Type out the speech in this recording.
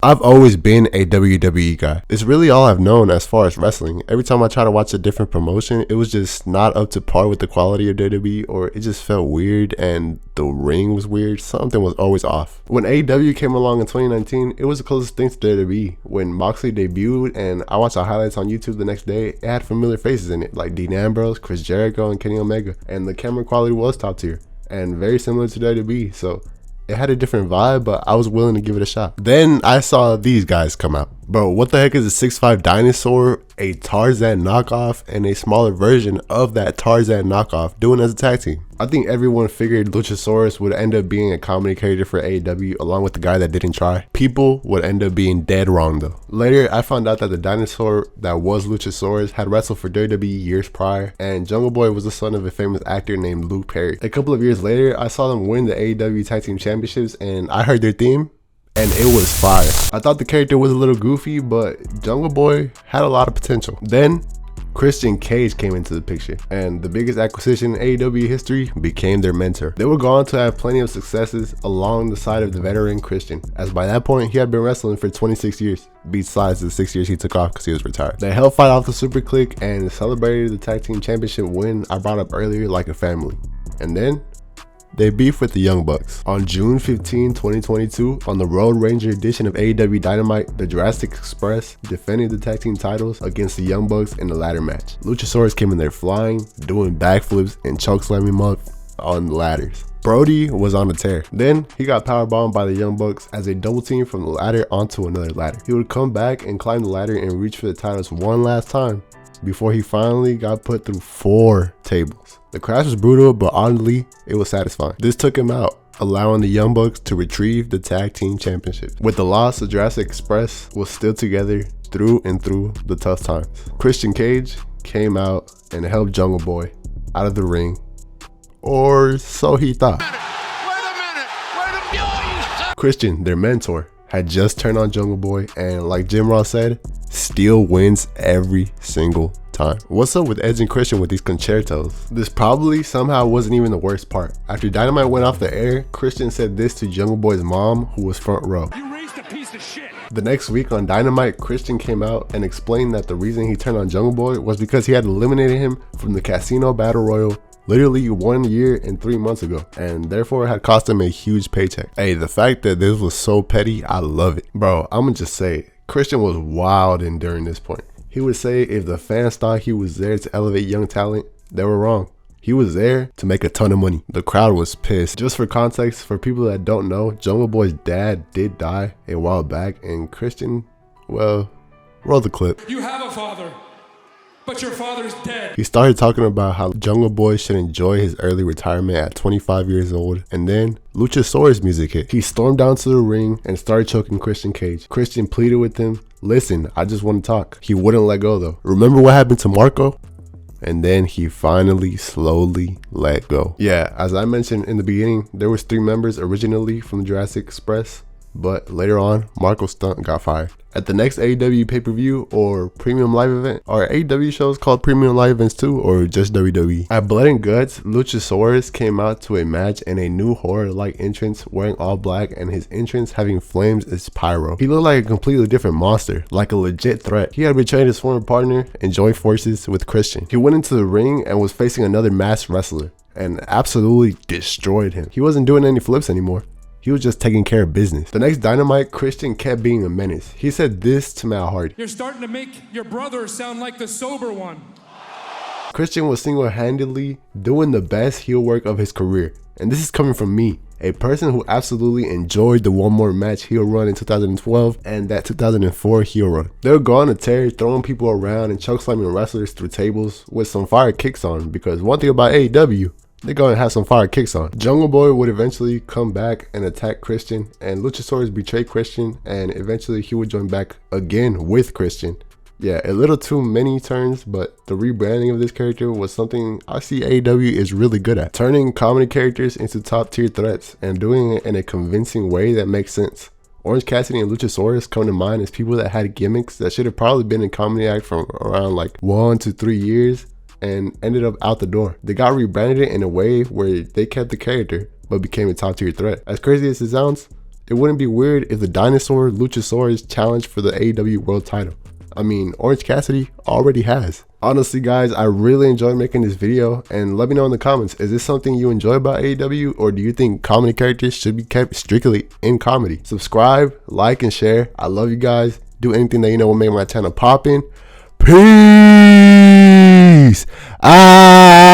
I've always been a WWE guy. It's really all I've known as far as wrestling. Every time I try to watch a different promotion, it was just not up to par with the quality of WWE, or it just felt weird and the ring was weird. Something was always off. When AEW came along in 2019, it was the closest thing to WWE. When Moxley debuted and I watched the highlights on YouTube the next day, it had familiar faces in it like Dean Ambrose, Chris Jericho, and Kenny Omega, and the camera quality was top tier and very similar to WWE. So it had a different vibe, but I was willing to give it a shot. Then I saw these guys come out. Bro, what the heck is a 6'5" Dinosaur, a Tarzan knockoff, and a smaller version of that Tarzan knockoff doing as a tag team? I think everyone figured Luchasaurus would end up being a comedy character for AEW along with the guy that didn't try. People would end up being dead wrong though. Later, I found out that the dinosaur that was Luchasaurus had wrestled for WWE years prior, and Jungle Boy was the son of a famous actor named Luke Perry. A couple of years later, I saw them win the AEW Tag Team Championships, and I heard their theme, and it was fire. I thought the character was a little goofy, but Jungle Boy had a lot of potential. Then Christian Cage came into the picture, and the biggest acquisition in AEW history became their mentor. They would go on to have plenty of successes along the side of the veteran Christian, as by that point he had been wrestling for 26 years, besides the 6 years he took off because he was retired. They held fight off the Super Clique and celebrated the Tag Team Championship win I brought up earlier like a family. And then they beefed with the Young Bucks. On June 15, 2022, on the Road Ranger edition of AEW Dynamite, the Jurassic Express defended the tag team titles against the Young Bucks in the ladder match. Luchasaurus came in there flying, doing backflips, and chokeslamming him up on the ladders. Brody was on a tear. Then he got powerbombed by the Young Bucks as a double team from the ladder onto another ladder. He would come back and climb the ladder and reach for the titles one last time before he finally got put through 4 tables. The crash was brutal, but oddly, it was satisfying. This took him out, allowing the Young Bucks to retrieve the Tag Team Championship. With the loss, the Jurassic Express was still together through and through the tough times. Christian Cage came out and helped Jungle Boy out of the ring, or so he thought. Christian, their mentor, had just turned on Jungle Boy, and like Jim Ross said, still wins every single time. What's up with Edge and Christian with these concertos? This probably somehow wasn't even the worst part. After Dynamite went off the air, Christian said this to Jungle Boy's mom, who was front row. "You raised a piece of shit." The next week on Dynamite, Christian came out and explained that the reason he turned on Jungle Boy was because he had eliminated him from the Casino Battle Royal literally 1 year and 3 months ago, and therefore had cost him a huge paycheck. Hey, the fact that this was so petty, I love it. Bro, I'ma just say, Christian was wilding during this point. He would say if the fans thought he was there to elevate young talent, they were wrong. He was there to make a ton of money. The crowd was pissed. Just for context, for people that don't know, Jungle Boy's dad did die a while back, and Christian, well, roll the clip. "You have a father, but your father's dead." He started talking about how Jungle Boy should enjoy his early retirement at 25 years old, and then Luchasaurus music hit. He stormed down to the ring and started choking Christian Cage. Christian pleaded with him, "Listen, I just want to talk." He wouldn't let go though. Remember what happened to Marco? And then he finally slowly let go. Yeah, as I mentioned in the beginning, there was 3 members originally from the Jurassic Express, but later on, Marco Stunt got fired. At the next AEW pay-per-view or premium live event, are AEW shows called premium live events too, or just WWE? At Blood and Guts, Luchasaurus came out to a match in a new horror-like entrance wearing all black, and his entrance having flames as pyro. He looked like a completely different monster, like a legit threat. He had betrayed his former partner and joined forces with Christian. He went into the ring and was facing another masked wrestler and absolutely destroyed him. He wasn't doing any flips anymore. He was just taking care of business. The next Dynamite, Christian kept being a menace. He said this to Matt Hardy. "You're starting to make your brother sound like the sober one." Christian was single-handedly doing the best heel work of his career. And this is coming from me, a person who absolutely enjoyed the One More Match heel run in 2012 and that 2004 heel run. They would go on a tear, throwing people around and chokeslamming wrestlers through tables with some fire kicks on, because one thing about AEW, they're going to have some fire kicks on. Jungle Boy would eventually come back and attack Christian, and Luchasaurus betrayed Christian, and eventually he would join back again with Christian. Yeah, a little too many turns, but the rebranding of this character was something I see AEW is really good at. Turning comedy characters into top tier threats and doing it in a convincing way that makes sense. Orange Cassidy and Luchasaurus come to mind as people that had gimmicks that should have probably been in comedy act from around like 1 to 3 years, and ended up out the door. They got rebranded in a way where they kept the character but became a top tier threat. As crazy as it sounds, it wouldn't be weird if the Dinosaur Luchasaurus challenged for the AEW World title. I mean, Orange Cassidy already has. Honestly, guys, I really enjoyed making this video, and let me know in the comments, is this something you enjoy about AEW, or do you think comedy characters should be kept strictly in comedy? Subscribe, like, and share. I love you guys. Do anything that you know will make my channel poppin'. Peace out.